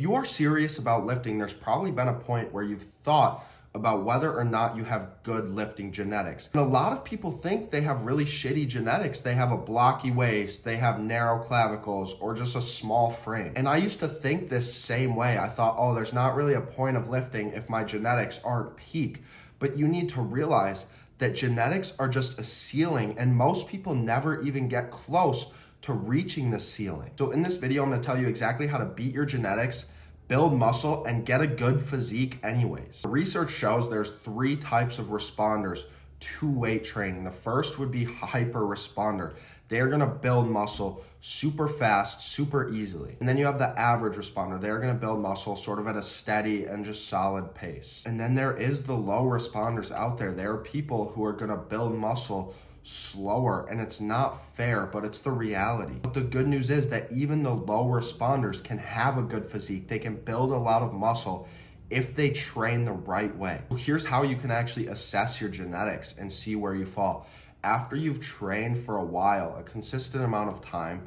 you are serious about lifting, there's probably been a point where you've thought about whether or not you have good lifting genetics. And a lot of people think they have really shitty genetics. They have a blocky waist, they have narrow clavicles, or just a small frame. And I used to think this same way. I thought, oh, there's not really a point of lifting if my genetics aren't peak. But you need to realize that genetics are just a ceiling, and most people never even get close to reaching the ceiling. So in this video, I'm gonna tell you exactly how to beat your genetics, build muscle, and get a good physique anyways. Research shows there's 3 types of responders to weight training. The first would be hyper responder. They're gonna build muscle super fast, super easily. And then you have the average responder. They're gonna build muscle sort of at a steady and just solid pace. And then there is the low responders out there. There are people who are gonna build muscle slower, and it's not fair, but it's the reality. But the good news is that even the low responders can have a good physique. They can build a lot of muscle if they train the right way. So here's how you can actually assess your genetics and see where you fall. After you've trained for a while, a consistent amount of time,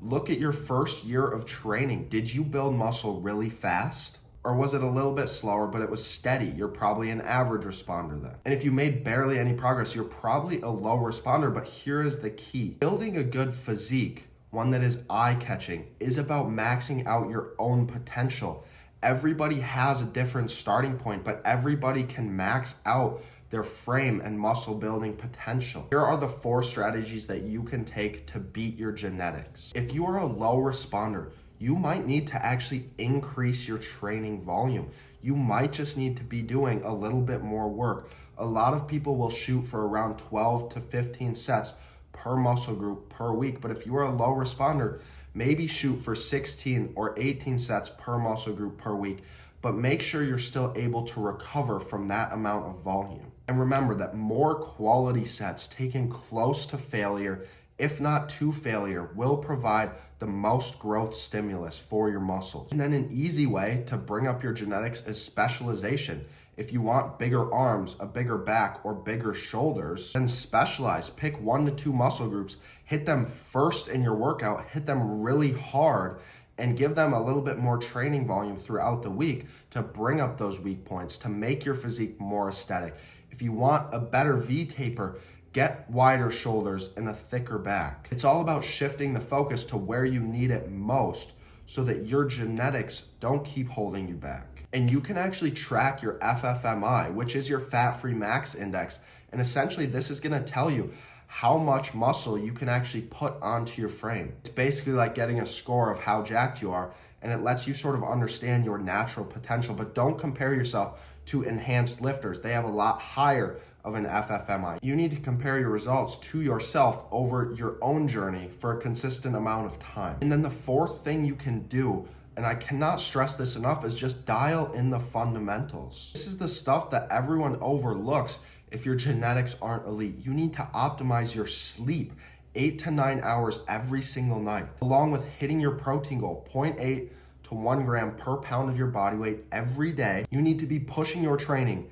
look at your first year of training. Did you build muscle really fast? Or was it a little bit slower, but it was steady? You're probably an average responder then. And if you made barely any progress, you're probably a low responder, but here is the key. Building a good physique, one that is eye-catching, is about maxing out your own potential. Everybody has a different starting point, but everybody can max out their frame and muscle building potential. Here are the 4 strategies that you can take to beat your genetics. If you are a low responder, you might need to actually increase your training volume. You might just need to be doing a little bit more work. A lot of people will shoot for around 12 to 15 sets per muscle group per week, but if you are a low responder, maybe shoot for 16 or 18 sets per muscle group per week, but make sure you're still able to recover from that amount of volume. And remember that more quality sets taken close to failure, if not to failure, will provide the most growth stimulus for your muscles. And then an easy way to bring up your genetics is specialization. If you want bigger arms, a bigger back, or bigger shoulders, then specialize. Pick 1 to 2 muscle groups, hit them first in your workout, hit them really hard, and give them a little bit more training volume throughout the week to bring up those weak points, to make your physique more aesthetic. If you want a better V-taper, get wider shoulders and a thicker back. It's all about shifting the focus to where you need it most so that your genetics don't keep holding you back. And you can actually track your FFMI, which is your fat-free max index. And essentially this is gonna tell you how much muscle you can actually put onto your frame. It's basically like getting a score of how jacked you are, and it lets you sort of understand your natural potential. But don't compare yourself to enhanced lifters. They have a lot higher of an FFMI. You need to compare your results to yourself over your own journey for a consistent amount of time. And then the 4th thing you can do, and I cannot stress this enough, is just dial in the fundamentals. This is the stuff that everyone overlooks if your genetics aren't elite. You need to optimize your sleep 8 to 9 hours every single night, along with hitting your protein goal, 0.8 to 1 gram per pound of your body weight every day. You need to be pushing your training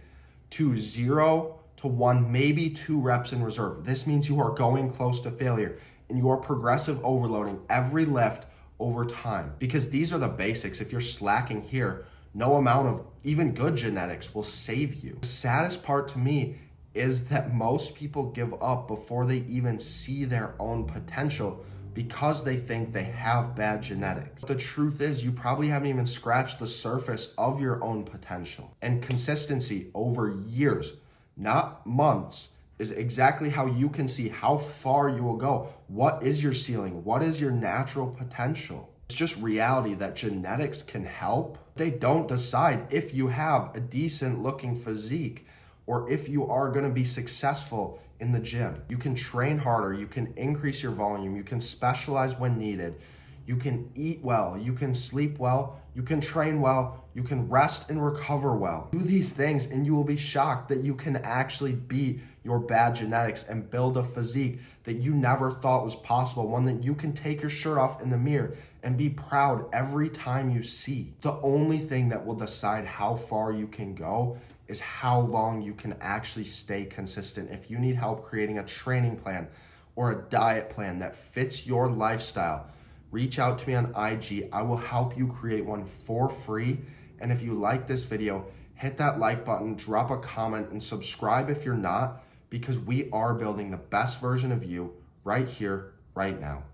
to 0 to 1, maybe 2 reps in reserve. This means you are going close to failure and you are progressive overloading every lift over time, because these are the basics. If you're slacking here, no amount of even good genetics will save you. The saddest part to me is that most people give up before they even see their own potential because they think they have bad genetics. The truth is, you probably haven't even scratched the surface of your own potential. And consistency over years, not months, is exactly how you can see how far you will go. What is your ceiling? What is your natural potential? It's just reality that genetics can help. They don't decide if you have a decent looking physique or if you are gonna be successful in the gym. You can train harder, you can increase your volume, you can specialize when needed, you can eat well, you can sleep well, you can train well, you can rest and recover well. Do these things and you will be shocked that you can actually beat your bad genetics and build a physique that you never thought was possible, one that you can take your shirt off in the mirror and be proud every time you see. The only thing that will decide how far you can go is how long you can actually stay consistent. If you need help creating a training plan or a diet plan that fits your lifestyle, reach out to me on IG. I will help you create one for free. And if you like this video, hit that like button, drop a comment, and subscribe if you're not, because we are building the best version of you right here, right now.